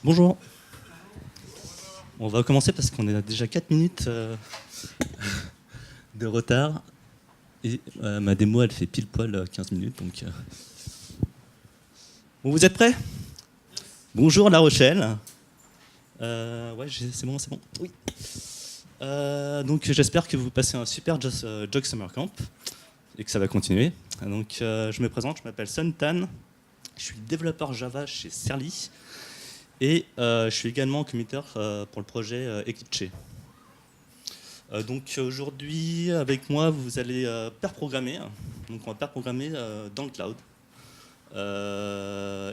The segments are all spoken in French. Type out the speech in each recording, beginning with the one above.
Bonjour. On va commencer parce qu'on est à déjà 4 minutes de retard. Et ma démo, elle fait pile poil 15 minutes. Donc, Bon, vous êtes prêts? Bonjour La Rochelle. Ouais, c'est bon, c'est bon. Oui. Donc j'espère que vous passez un super Jog Summer Camp et que ça va continuer. Donc je me présente, je m'appelle Sun Tan. Je suis développeur Java chez Serly. Et je suis également committer pour le projet Eclipse. Donc aujourd'hui, avec moi, vous allez pair programmer. Donc on va pair programmer dans le cloud.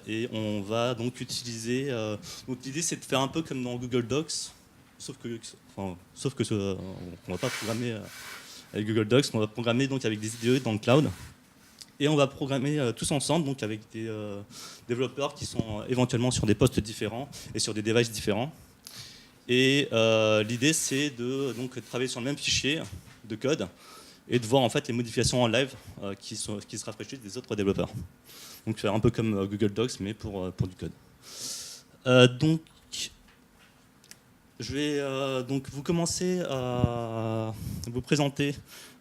Et on va donc utiliser. Donc l'idée, c'est de faire un peu comme dans Google Docs, sauf que on va pas programmer avec Google Docs, on va programmer donc avec des IDE dans le cloud. Et on va programmer tous ensemble, donc avec des développeurs qui sont éventuellement sur des postes différents et sur des devices différents. Et l'idée, c'est de donc, travailler sur le même fichier de code et de voir en fait les modifications en live qui se rafraîchissent des autres développeurs. Donc faire un peu comme Google Docs, mais pour du code. Donc, je vais donc vous commencer à vous présenter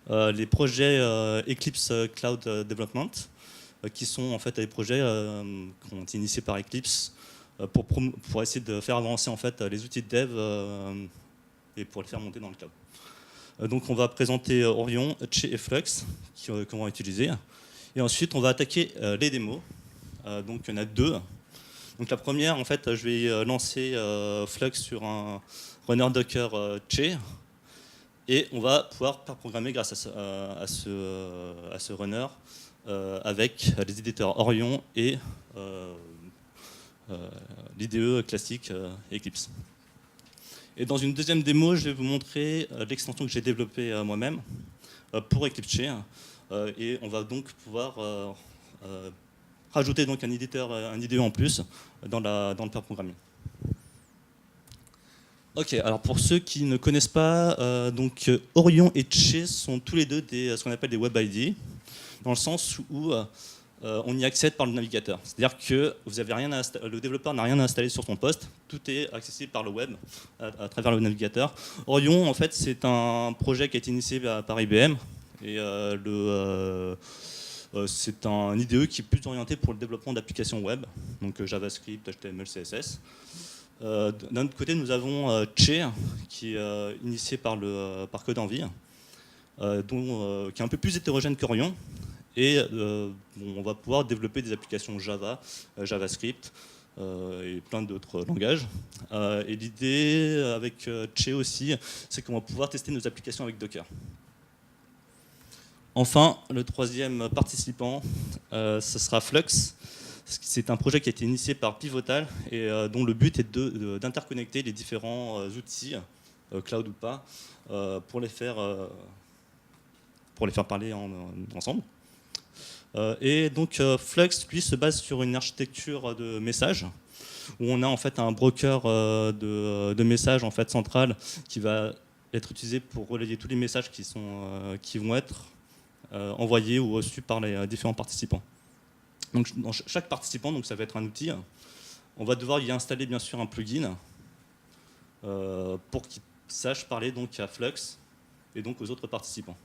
les projets Eclipse Cloud Development, qui sont en fait des projets qui ont été initiés par Eclipse pour essayer de faire avancer en fait les outils de dev et pour les faire monter dans le cloud. Donc on va présenter Orion, Che et Flux qu'on va utiliser. Et ensuite on va attaquer les démos. Donc il y en a deux. Donc la première, en fait, je vais lancer Flux sur un runner Docker Che. Et on va pouvoir programmer grâce à ce runner avec les éditeurs Orion et l'IDE classique Eclipse. Et dans une deuxième démo, je vais vous montrer l'extension que j'ai développée moi-même pour Eclipse. Et on va donc pouvoir rajouter donc un IDE en plus dans le pair programming. Ok, alors pour ceux qui ne connaissent pas, donc Orion et Che sont tous les deux ce qu'on appelle des Web ID, dans le sens où on y accède par le navigateur. C'est-à-dire que le développeur n'a rien à installer sur son poste, tout est accessible par le web, à travers le navigateur. Orion, en fait, c'est un projet qui a été initié par IBM, et c'est un IDE qui est plus orienté pour le développement d'applications web, donc JavaScript, HTML, CSS. D'un autre côté, nous avons Che, qui est initié par Code-Envie, qui est un peu plus hétérogène qu'Orion. Et on va pouvoir développer des applications Java, JavaScript et plein d'autres langages. Et l'idée avec Che aussi, c'est qu'on va pouvoir tester nos applications avec Docker. Enfin, le troisième participant, ce sera Flux. C'est un projet qui a été initié par Pivotal et dont le but est d'interconnecter les différents outils, cloud ou pas, pour les faire parler ensemble. Et donc Flux, lui, se base sur une architecture de messages où on a en fait un broker de messages en fait central qui va être utilisé pour relayer tous les messages qui vont être envoyés ou reçus par les différents participants. Donc dans chaque participant, donc ça va être un outil. On va devoir y installer bien sûr un plugin pour qu'il sache parler donc à Flux et donc aux autres participants.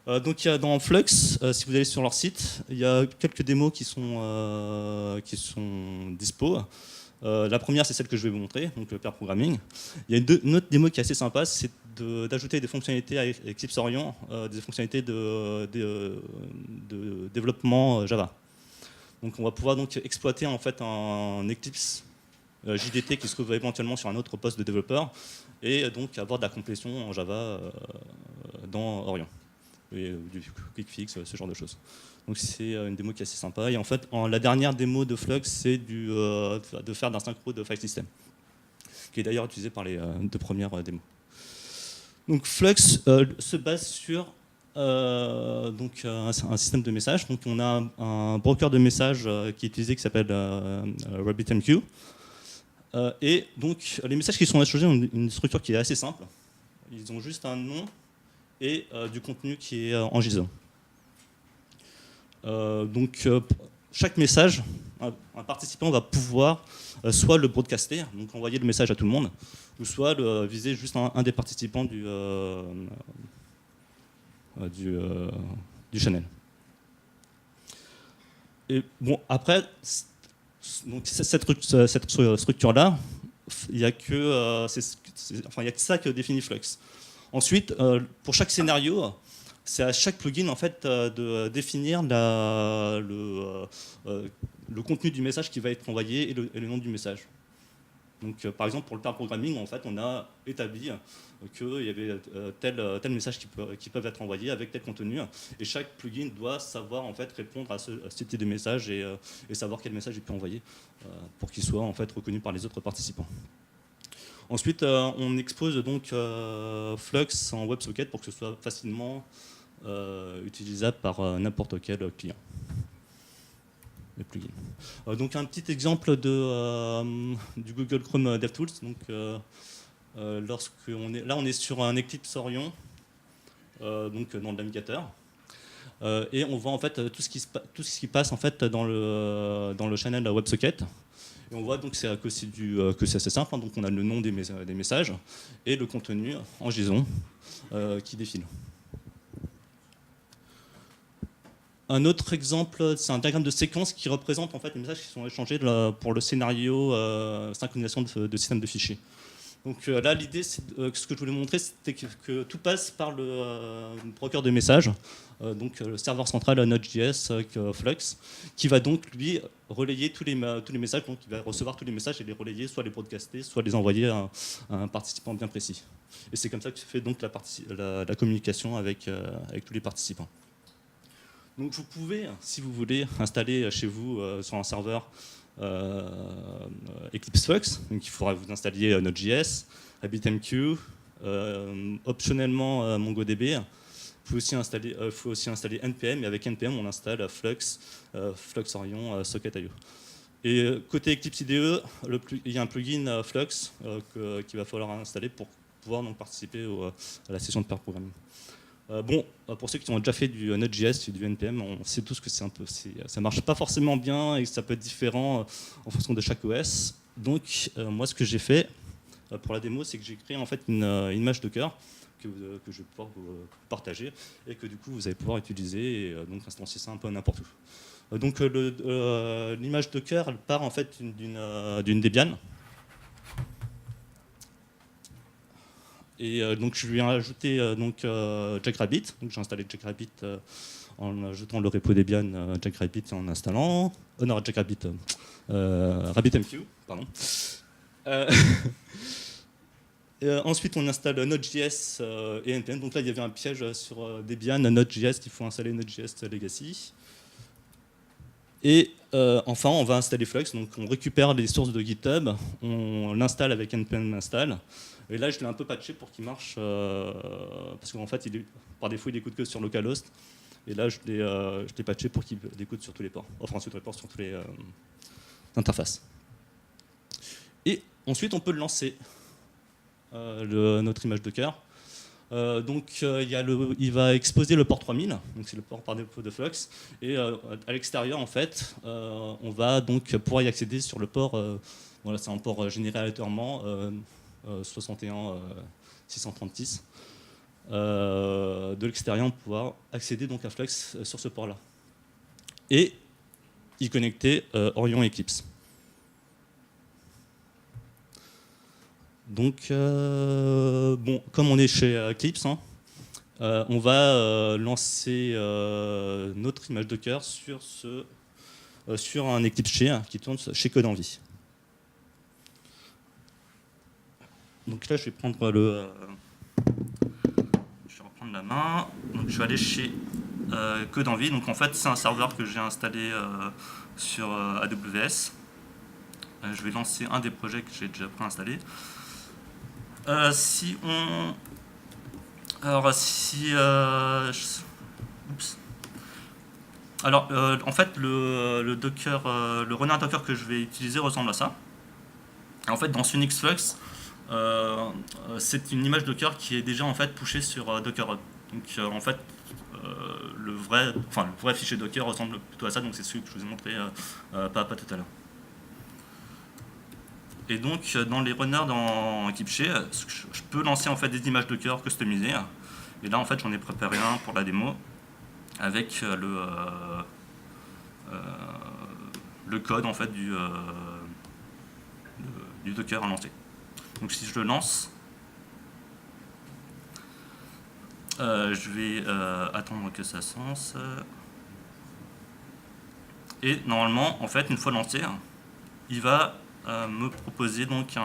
Donc dans Flux, si vous allez sur leur site, il y a quelques démos qui sont dispo. La première, c'est celle que je vais vous montrer, donc le pair programming. Il y a une autre démo qui est assez sympa, c'est d'ajouter des fonctionnalités à Eclipse Orion, des fonctionnalités de développement Java. Donc on va pouvoir donc exploiter en fait un Eclipse JDT qui se trouve éventuellement sur un autre poste de développeur et donc avoir de la complétion en Java dans Orion. Et du quick fix, ce genre de choses. Donc c'est une démo qui est assez sympa. Et en fait, la dernière démo de Flux, c'est de faire d'un synchro de file system, qui est d'ailleurs utilisé par les deux premières démos. Donc Flux se base sur donc, un système de messages. Donc on a un broker de messages qui est utilisé qui s'appelle RabbitMQ. Et donc les messages qui sont échangés ont une structure qui est assez simple. Ils ont juste un nom et du contenu qui est en JSON. Donc chaque message, un participant va pouvoir soit le broadcaster, donc envoyer le message à tout le monde, ou soit viser juste un des participants du channel. Et bon, après, donc cette structure-là, il n'y a que ça que définit Flux. Ensuite, pour chaque scénario, c'est à chaque plugin en fait de définir le contenu du message qui va être envoyé et le nom du message. Donc, par exemple, pour le pair programming, en fait, on a établi qu'il y avait tel message qui peuvent être envoyés avec tel contenu, et chaque plugin doit savoir en fait répondre à ce type de message et savoir quel message il peut envoyer pour qu'il soit en fait reconnu par les autres participants. Ensuite, on expose donc Flux en WebSocket pour que ce soit facilement utilisable par n'importe quel client. Les plugins. Donc un petit exemple du Google Chrome DevTools. Donc, on est sur un Eclipse Orion, donc dans le navigateur, et on voit en fait tout ce qui passe en fait dans le channel WebSocket. Et on voit donc que c'est assez simple, hein, donc on a le nom des messages et le contenu en JSON qui défile. Un autre exemple, c'est un diagramme de séquence qui représente en fait les messages qui sont échangés pour le scénario synchronisation de système de fichiers. Donc là, l'idée, ce que je voulais montrer, c'était que tout passe par le broker de messages, donc le serveur central Node.js avec Flux, qui va donc lui relayer tous les messages, donc il va recevoir tous les messages et les relayer, soit les broadcaster, soit les envoyer à un participant bien précis. Et c'est comme ça que se fait donc la communication avec tous les participants. Donc vous pouvez, si vous voulez, installer chez vous sur un serveur Eclipse Flux. Donc il faudra que vous installiez Node.js, RabbitMQ, optionnellement MongoDB. Il faut aussi installer NPM, et avec NPM on installe Flux, Flux Orion, Socket.io. Et côté Eclipse IDE, il y a un plugin Flux qu'il va falloir installer pour pouvoir donc participer à la session de pair programming. Pour ceux qui ont déjà fait du Node.js et du NPM, on sait tous que ça marche pas forcément bien et que ça peut être différent en fonction de chaque OS. Donc, moi, ce que j'ai fait pour la démo, c'est que j'ai créé en fait une image Docker que je vais pouvoir vous partager et que du coup, vous allez pouvoir utiliser et donc instancier ça un peu n'importe où. Donc, l'image Docker, elle part en fait d'une Debian. Et donc je lui ai ajouté Jackrabbit. Donc j'ai installé Jackrabbit en ajoutant le repo Debian Jackrabbit et en installant. Non, Jackrabbit. RabbitMQ, pardon. Ensuite, on installe Node.js et NPM. Donc là, il y avait un piège sur Debian, Node.js, qu'il faut installer Node.js Legacy. Et enfin, on va installer Flux. Donc on récupère les sources de GitHub, on l'installe avec npm install. Et là, je l'ai un peu patché pour qu'il marche, parce qu'en fait, par défaut, il écoute que sur localhost. Et là, je l'ai patché pour qu'il écoute sur tous les ports, enfin sur tous les ports, sur toutes les interfaces. Et ensuite, on peut le lancer, notre image Docker. Il va exposer le port 3000, donc c'est le port par défaut de Flux. Et à l'extérieur, en fait, on va donc pouvoir y accéder sur le port. Voilà, c'est un port généré aléatoirement. 61 636 de l'extérieur, on va pouvoir accéder donc à Flux sur ce port là et y connecter Orion Eclipse. Donc comme on est chez Eclipse, hein, on va lancer notre image Docker sur un Eclipse qui tourne chez Codenvy. Donc là, je vais reprendre la main. Donc je vais aller chez Codenvy. Donc en fait, c'est un serveur que j'ai installé sur AWS. Je vais lancer un des projets que j'ai déjà préinstallé. En fait, le Docker, le runner Docker que je vais utiliser ressemble à ça. En fait, dans Unix Flux, c'est une image Docker qui est déjà en fait pushée sur Docker Hub. Donc en fait, le vrai fichier Docker ressemble plutôt à ça, donc c'est celui que je vous ai montré pas tout à l'heure. Et donc, dans les runners dans Eclipse, je peux lancer en fait des images Docker customisées. Et là, en fait, j'en ai préparé un pour la démo avec le code en fait du Docker à lancer. Donc, si je le lance, je vais attendre que ça se lance. Et normalement, en fait, une fois lancé, il va me proposer donc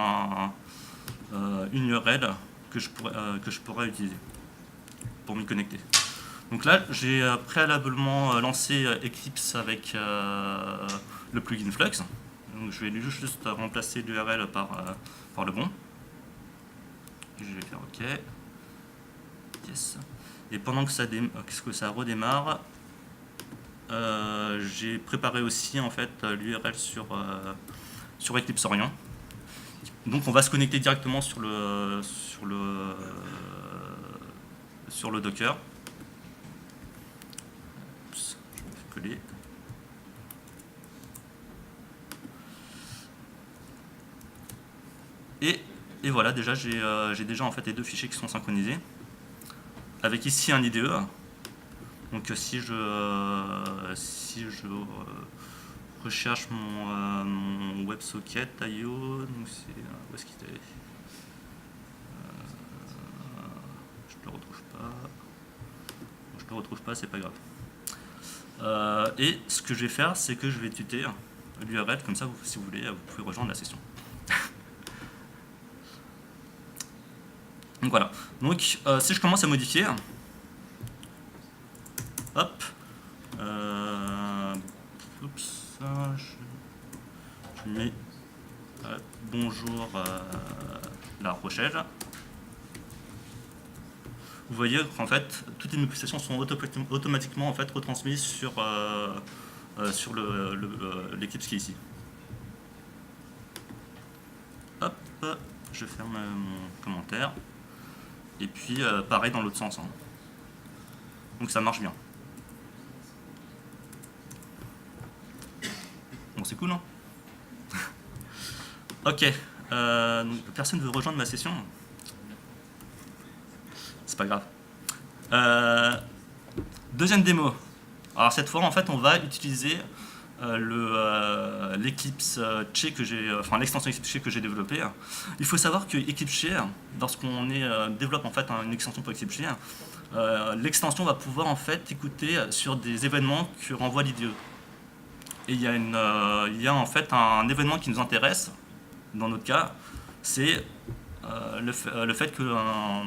une URL que je pourrais utiliser pour m'y connecter. Donc là, j'ai préalablement lancé Eclipse avec le plugin Flux. Donc je vais juste remplacer l'URL par le bon. Et je vais faire OK. Yes. Et pendant que ça redémarre, j'ai préparé aussi en fait l'URL sur Eclipse Orient. Donc on va se connecter directement sur le Docker. Oups, je vais coller. Et voilà, déjà j'ai déjà en fait les deux fichiers qui sont synchronisés. Avec ici un IDE. Donc si je recherche mon WebSocket.io, donc c'est où est-ce qu'il est? Je ne le retrouve pas. Je ne le retrouve pas, c'est pas grave. Et ce que je vais faire, c'est que je vais tuter l'URL, comme ça, si vous voulez, vous pouvez rejoindre la session. Donc voilà. Donc si je commence à modifier, hop, oups, je mets bonjour La Rochelle. Vous voyez qu'en fait, toutes les modifications sont automatiquement en fait retransmises sur l'Eclipse qui est ici. Hop, je ferme mon commentaire. Et puis pareil dans l'autre sens. Hein. Donc ça marche bien. Bon, c'est cool, non? Ok. Donc, personne ne veut rejoindre ma session. C'est pas grave. Deuxième démo. Alors cette fois, en fait, on va utiliser l'Eclipse Che que j'ai, enfin l'extension Eclipse Che que j'ai développée. Il faut savoir que Eclipse Che, lorsqu'on développe en fait une extension pour Eclipse Che, l'extension va pouvoir en fait écouter sur des événements que renvoie l'IDE. Et il y a en fait un événement qui nous intéresse, dans notre cas, c'est le fait qu'un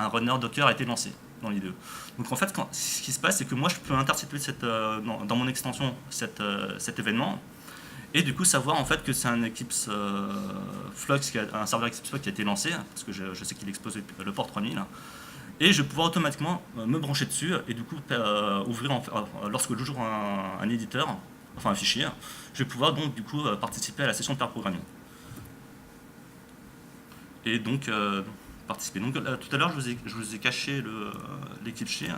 runner Docker a été lancé dans l'IDE. Donc en fait, ce qui se passe, c'est que moi je peux intercepter dans mon extension cet événement, et du coup savoir en fait que c'est un Eclipse Flux, un serveur Eclipse Flux qui a été lancé, parce que je sais qu'il expose le port 3000, et je vais pouvoir automatiquement me brancher dessus, et du coup ouvrir, lorsque j'ouvre un éditeur, enfin un fichier, je vais pouvoir donc du coup participer à la session de pair programming. Et donc participer. Donc tout à l'heure je vous ai caché l'Eclipse Che.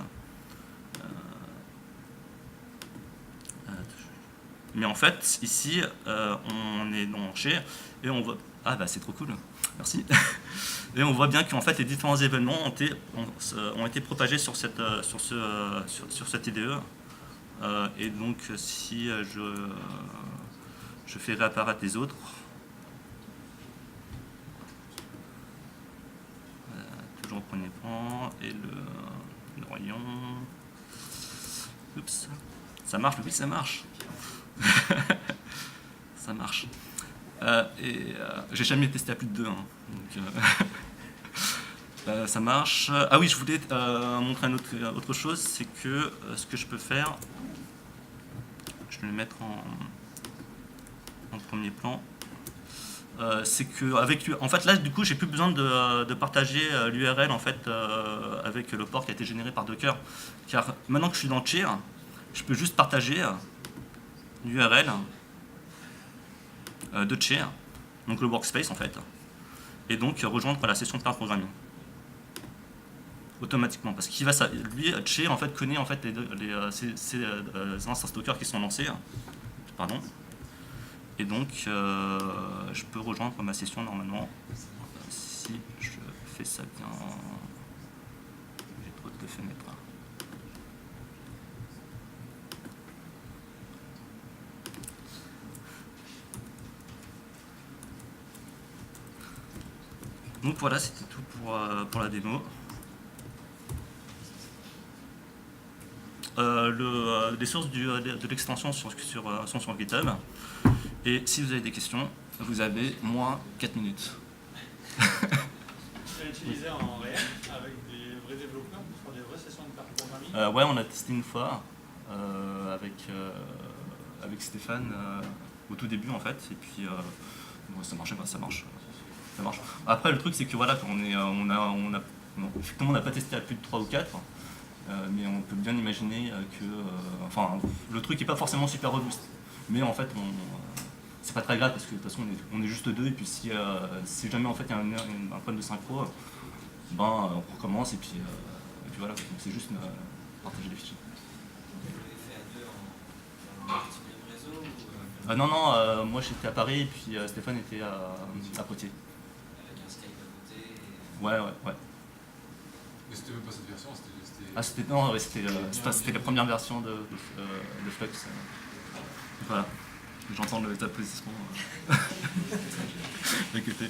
Mais en fait ici on est dans Che et on voit. Ah bah c'est trop cool, merci. Et on voit bien qu'en fait les différents événements ont été propagés sur cette IDE. Et donc si je fais réapparaître les autres, toujours au premier plan, et le rayon. Oups, ça marche, oui ça marche. Ça marche. J'ai jamais testé à plus de 2. Hein, donc, ça marche. Ah oui, je voulais montrer autre chose, c'est que ce que je peux faire, je vais le mettre en premier plan, c'est que en fait là du coup j'ai plus besoin de partager l'URL en fait avec le port qui a été généré par Docker, car maintenant que je suis dans Che, je peux juste partager l'URL de Che, donc le workspace en fait, et donc rejoindre la session de pair programming. automatiquement, parce qu'il va lui, Che, en fait, connaît en fait ces instances Docker qui sont lancées. Pardon. Et donc, je peux rejoindre ma session normalement si je fais ça bien. J'ai trop de fenêtres. Donc voilà, c'était tout pour la démo. Les sources de l'extension sont sur GitHub. Et si vous avez des questions, vous avez moins 4 minutes. Tu l'as utilisé en réel avec des vrais développeurs pour faire des vraies sessions de pair programming? Ouais, on a testé une fois avec Stéphane au tout début en fait. Et puis bon, ça marchait pas, ça marche. Après, le truc, c'est que voilà, effectivement, on n'a pas testé à plus de 3 ou 4, mais on peut bien imaginer que. Enfin, le truc n'est pas forcément super robuste. Mais en fait, c'est pas très grave parce que de toute façon, on est juste deux. Et puis, si jamais en fait, il y a un problème de synchro, ben, on recommence et puis voilà. Donc, c'est juste partager les fichiers. Vous l'avez fait à deux en même réseau ou Non, moi j'étais à Paris et puis Stéphane était à Poitiers. avec un Skype à côté Ouais. Mais c'était même pas cette version, c'était... Ah, c'était la première version de Flux. Voilà, j'entends les applaudissements de côté.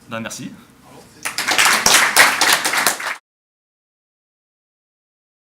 Ben, merci.